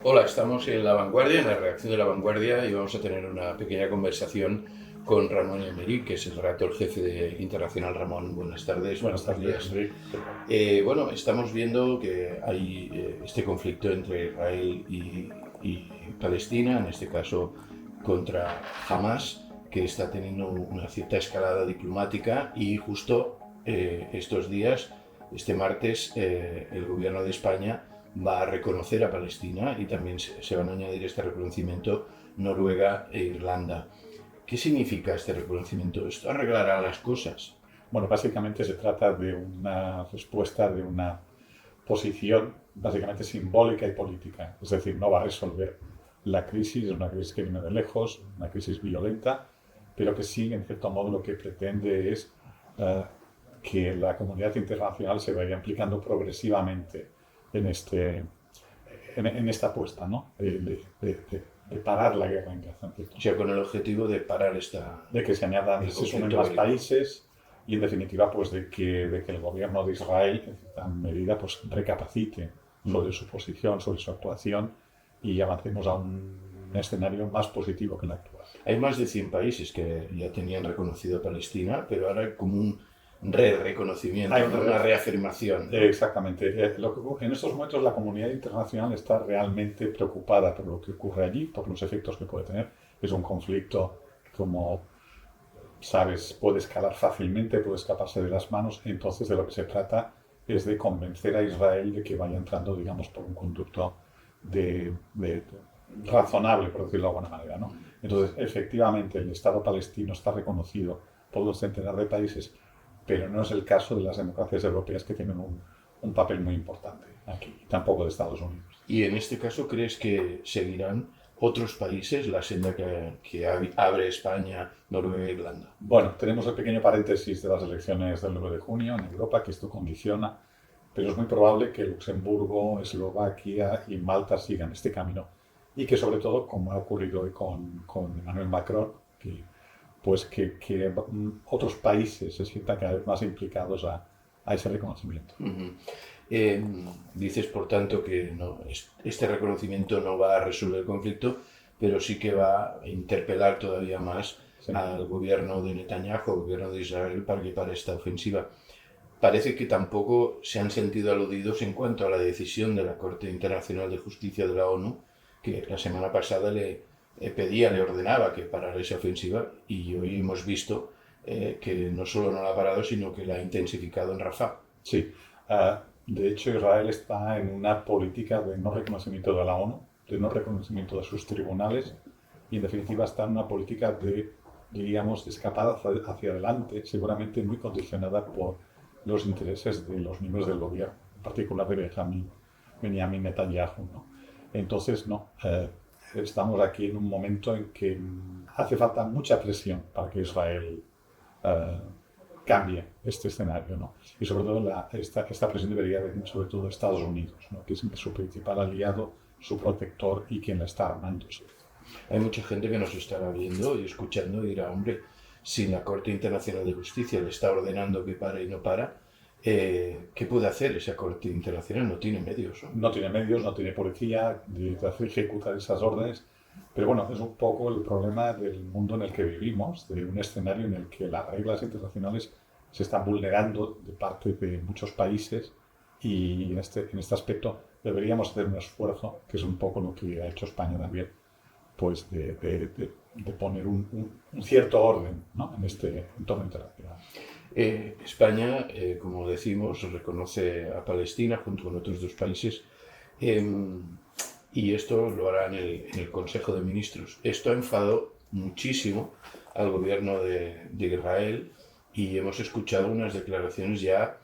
Hola, estamos en La Vanguardia, en la redacción de La Vanguardia, y vamos a tener una pequeña conversación con Ramón Emery, que es el redactor jefe de Internacional. Ramón, buenas tardes, Buenas buenos tardes, días. Enrique. ¿Qué tal? Bueno, estamos viendo que hay este conflicto entre Israel y Palestina, en este caso contra Hamas, que está teniendo una cierta escalada diplomática, y justo estos días, este martes, el gobierno de España va a reconocer a Palestina, y también se van a añadir este reconocimiento Noruega e Irlanda. ¿Qué significa este reconocimiento? ¿Esto arreglará las cosas? Bueno, básicamente se trata de una respuesta de una posición básicamente simbólica y política. Es decir, no va a resolver la crisis, es una crisis que viene de lejos, una crisis violenta, pero que sí, en cierto modo, lo que pretende es eh, que la comunidad internacional se vaya implicando progresivamente en, en esta apuesta, ¿no? De parar la guerra en Gaza, en cierto O modo. sea, con el objetivo de parar De que se añadan, el se sumen conflicto más bélico. países y en definitiva pues de que el gobierno de Israel en cierta medida pues recapacite sobre su posición, sobre su actuación y avancemos a un escenario más positivo que el actual. Hay más de 100 países que ya tenían reconocido a Palestina, pero ahora hay como un re-reconocimiento, Hay ¿no? Una reafirmación, ¿no? exactamente. En estos momentos la comunidad internacional está realmente preocupada por lo que ocurre allí, por los efectos que puede tener. Es un conflicto, como sabes, puede escalar fácilmente, puede escaparse de las manos. Entonces, de lo que se trata es de convencer a Israel de que vaya entrando, digamos, por un conducto de razonable, por decirlo de alguna manera, ¿no? Entonces, efectivamente, el Estado palestino está reconocido por un centenar de países, pero no es el caso de las democracias europeas que tienen un papel muy importante aquí, tampoco de Estados Unidos. Y en este caso, ¿crees que seguirán otros países la senda que abre España, Noruega e Irlanda? Bueno, tenemos el pequeño paréntesis de las elecciones del 9 de junio en Europa, que esto condiciona, pero es muy probable que Luxemburgo, Eslovaquia y Malta sigan este camino y que sobre todo, como ha ocurrido hoy con Emmanuel Macron, que otros países se sientan cada vez más implicados a ese reconocimiento. Uh-huh. Eh, Dices, por tanto, que no, este reconocimiento no va a resolver el conflicto, pero sí que va a interpelar todavía más Sí. al gobierno de Netanyahu, al gobierno de Israel, para que pare esta ofensiva. Parece que tampoco se han sentido aludidos en cuanto a la decisión de la Corte Internacional de Justicia de la ONU, que la semana pasada le ordenaba que parara esa ofensiva, y hoy hemos visto que no solo no la ha parado, sino que la ha intensificado en Rafah. Sí. De hecho, Israel está en una política de no reconocimiento de la ONU, de no reconocimiento de sus tribunales y, en definitiva, está en una política de, diríamos, de escapada hacia adelante, seguramente muy condicionada por los intereses de los miembros del gobierno, en particular de Benjamin Netanyahu, ¿no? Entonces, no, estamos aquí en un momento en que hace falta mucha presión para que Israel eh, cambie este escenario, ¿no? Y sobre todo esta presión debería venir sobre todo de Estados Unidos, ¿no? Que es su principal aliado, su protector y quien la está armando. Hay mucha gente que nos estará viendo y escuchando y dirá, hombre, si la Corte Internacional de Justicia le está ordenando que pare y no para, ¿qué puede hacer esa Corte Internacional? No tiene medios, ¿no? No tiene medios, no tiene policía de hacer ejecutar esas órdenes, pero bueno, es un poco el problema del mundo en el que vivimos, de un escenario en el que las reglas internacionales se están vulnerando de parte de muchos países y en este aspecto deberíamos hacer un esfuerzo, que es un poco lo que ha hecho España también, pues de poner un cierto orden, ¿no? En este entorno internacional. España, como decimos, reconoce a Palestina junto con otros dos países, eh, y esto lo hará en el Consejo de Ministros. Esto ha enfadado muchísimo al gobierno de Israel, y hemos escuchado unas declaraciones ya,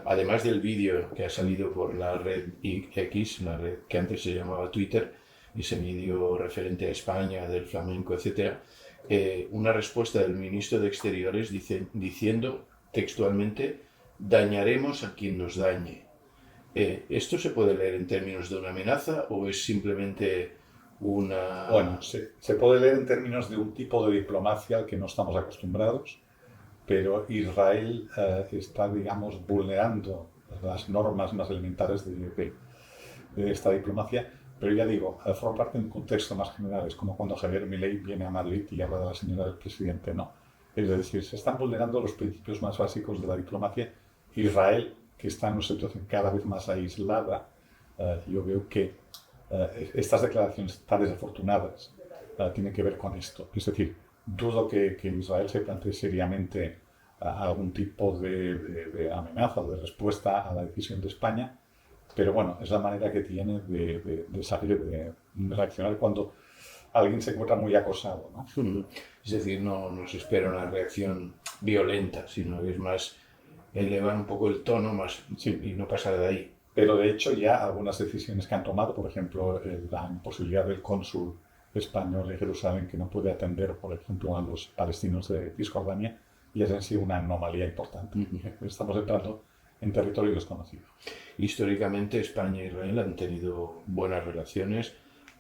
además del vídeo que ha salido por la red X, la red que antes se llamaba Twitter, ese vídeo referente a España, del flamenco, etcétera, una respuesta del ministro de Exteriores diciendo textualmente: dañaremos a quien nos dañe. ¿Esto se puede leer en términos de una amenaza o es simplemente Bueno, una... se puede leer en términos de un tipo de diplomacia al que no estamos acostumbrados, pero Israel está, digamos, vulnerando las normas más elementales de esta diplomacia, Pero ya digo, forma parte de un contexto más general. Es como cuando Javier Milei viene a Madrid y habla de la señora del presidente, no. Es decir, se están vulnerando los principios más básicos de la diplomacia. Israel, que está en una situación cada vez más aislada, yo veo que estas declaraciones tan desafortunadas tienen que ver con esto. Es decir, dudo que Israel se plantee seriamente algún tipo de amenaza o de respuesta a la decisión de España, pero bueno, es la manera que tiene de salir, de reaccionar cuando alguien se encuentra muy acosado, ¿no? Es decir, no se espera una reacción violenta, sino que es más elevar un poco el tono más Sí. y no pasar de ahí. Pero de hecho ya algunas decisiones que han tomado, por ejemplo, la imposibilidad del cónsul español de Jerusalén que no puede atender, por ejemplo, a los palestinos de Cisjordania, ya han sido una anomalía importante. Estamos entrando en territorio desconocido. Históricamente España e Israel han tenido buenas relaciones,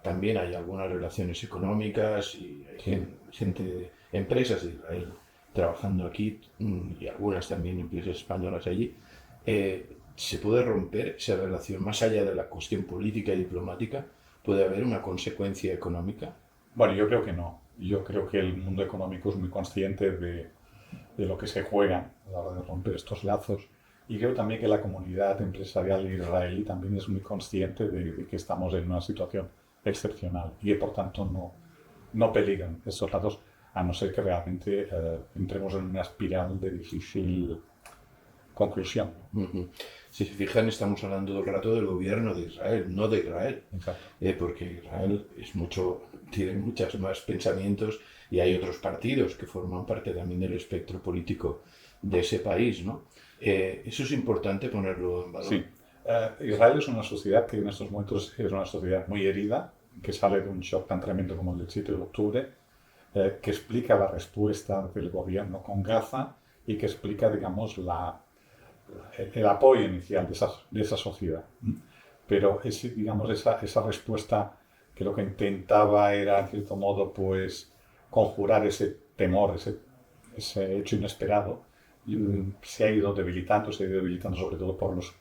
también hay algunas relaciones económicas y hay empresas de Israel trabajando aquí y algunas también empresas españolas allí. ¿Se puede romper esa relación más allá de la cuestión política y diplomática? ¿Puede haber una consecuencia económica? Bueno, yo creo que no. Yo creo que el mundo económico es muy consciente de lo que se juega a la hora de romper estos lazos. Y creo también que la comunidad empresarial israelí también es muy consciente de que estamos en una situación excepcional y que por tanto no peligran estos lazos, a no ser que realmente entremos en una espiral de difícil conclusión. Si se fijan, estamos hablando todo el rato del gobierno de Israel, no de Israel. Exacto. Porque Israel tiene muchos más pensamientos y hay otros partidos que forman parte también del espectro político de ese país, ¿no? Eso es importante ponerlo en valor. Sí. Israel es una sociedad que en estos momentos es una sociedad muy herida, que sale de un shock tan tremendo como el del 7 de octubre, que explica la respuesta del gobierno con Gaza y que explica, digamos, el apoyo inicial de esa sociedad. Pero digamos, esa respuesta que lo que intentaba era, en cierto modo, pues conjurar ese temor, ese hecho inesperado, se ha ido debilitando sobre todo por los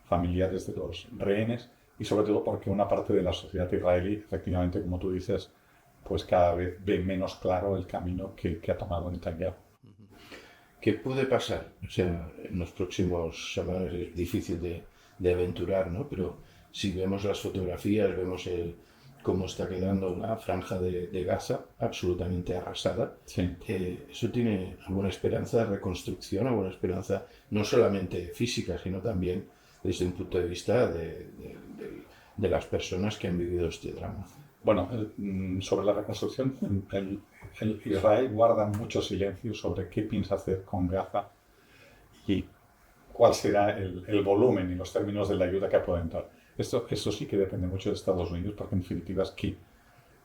familiares de los rehenes y sobre todo porque una parte de la sociedad israelí, efectivamente, como tú dices, pues cada vez ve menos claro el camino que ha tomado Netanyahu. ¿Qué puede pasar? O sea, en los próximos semanas es difícil de aventurar, ¿no? Pero si vemos las fotografías, vemos cómo está quedando la franja de Gaza absolutamente arrasada. Sí. ¿Eso tiene alguna esperanza de reconstrucción, alguna esperanza no solamente física, sino también desde un punto de vista de las personas que han vivido este drama? Bueno, sobre la reconstrucción, Israel guarda mucho silencio sobre qué piensa hacer con Gaza y cuál será el volumen y los términos de la ayuda que pueden dar. Esto sí que depende mucho de Estados Unidos, porque en definitiva es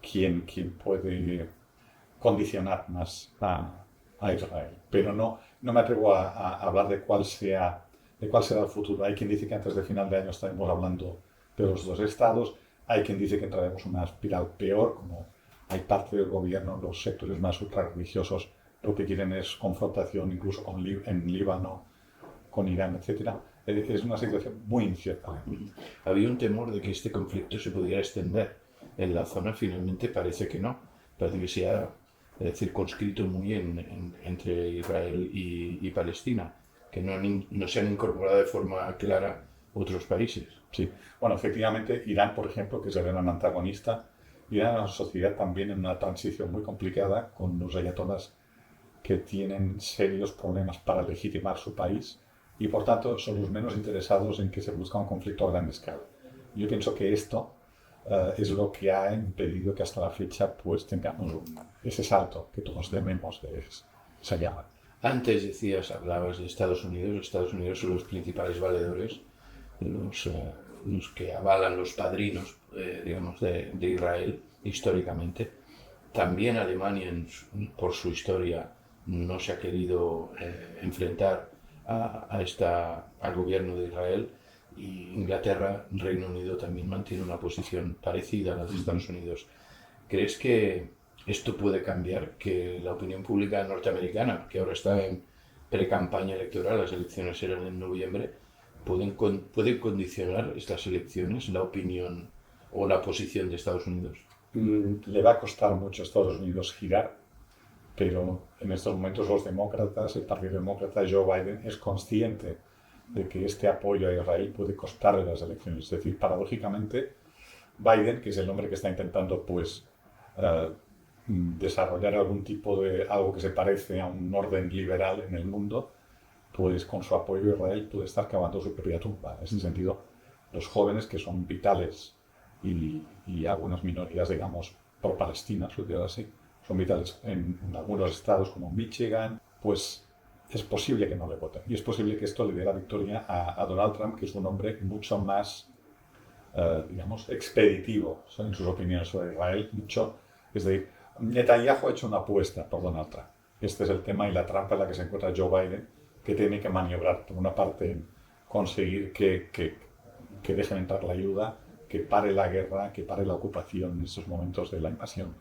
quien puede condicionar más a Israel. Pero no me atrevo a hablar de cuál será el futuro. Hay quien dice que antes de final de año estaremos hablando de los dos estados. Hay quien dice que entraremos en una espiral peor, como hay parte del gobierno, los sectores más ultrarreligiosos, lo que quieren es confrontación incluso en Líbano, con Irán, etc. Es una situación muy incierta. Había un temor de que este conflicto se pudiera extender en la zona, finalmente parece que no. Parece que se ha circunscrito muy entre Israel y Palestina, que no se han incorporado de forma clara otros países. Sí, bueno, efectivamente, Irán, por ejemplo, que es el gran antagonista, Irán es una sociedad también en una transición muy complicada, con los ayatolás que tienen serios problemas para legitimar su país y, por tanto, son los menos interesados en que se produzca un conflicto a gran escala. Yo pienso que esto es lo que ha impedido que hasta la fecha pues tengamos ese salto que todos tememos de esa llama. Antes hablabas de Estados Unidos. Estados Unidos son los principales valedores, los que avalan los padrinos, digamos, de Israel históricamente. También Alemania, por su historia, no se ha querido enfrentar al gobierno de Israel, y Inglaterra, Reino Unido, también mantiene una posición parecida a la de Estados Unidos. ¿Crees que esto puede cambiar? Que la opinión pública norteamericana, que ahora está en pre-campaña electoral, las elecciones serán en noviembre, ¿pueden condicionar estas elecciones la opinión o la posición de Estados Unidos? Le va a costar mucho a Estados Unidos girar, pero en estos momentos los demócratas, el Partido Demócrata, Joe Biden, es consciente de que este apoyo a Israel puede costarle las elecciones. Es decir, paradójicamente, Biden, que es el hombre que está intentando desarrollar algún tipo de algo que se parece a un orden liberal en el mundo, pues con su apoyo a Israel puede estar cavando su propia tumba. En ese sentido, los jóvenes que son vitales y algunas minorías, digamos, pro-palestinas, lo digo así, son vitales en algunos estados como Michigan, pues es posible que no le voten. Y es posible que esto le dé la victoria a Donald Trump, que es un hombre mucho más, digamos, expeditivo en sus opiniones sobre Israel. Es decir, Netanyahu ha hecho una apuesta por Donald Trump. Este es el tema y la trampa en la que se encuentra Joe Biden, que tiene que maniobrar, por una parte, en conseguir que dejen entrar la ayuda, que pare la guerra, que pare la ocupación en estos momentos de la invasión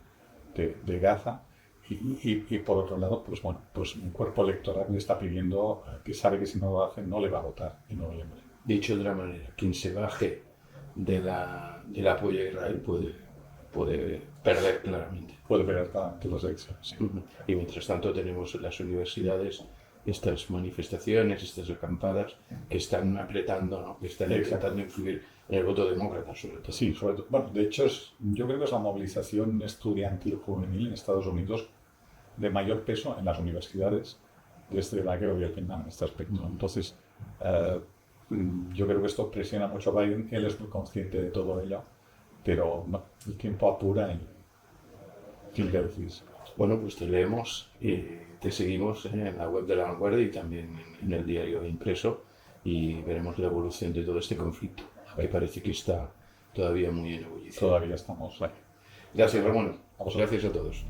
de Gaza. Y por otro lado, pues bueno, pues un cuerpo electoral le está pidiendo que sabe que si no lo hace no le va a votar en noviembre. Dicho de otra manera, quien se baje del apoyo a Israel puede perder claramente. Puede perder claramente las elecciones. Sí. Y mientras tanto tenemos en las universidades estas manifestaciones, estas acampadas que están apretando, ¿no? Que están tratando de influir en el voto demócrata, sobre todo. Sí, sobre todo. Bueno, de hecho, yo creo que es la movilización estudiantil juvenil en Estados Unidos de mayor peso en las universidades desde la guerra de Vietnam en este aspecto. Entonces, yo creo que esto presiona mucho a Biden. Él es muy consciente de todo ello, pero no, el tiempo apura y tiene que decidirse. Bueno, pues te leemos y te seguimos en la web de La Vanguardia y también en el diario impreso y veremos la evolución de todo este conflicto, que parece que está todavía muy en ebullición. Todavía estamos ahí. Gracias, Ramón. Gracias a todos.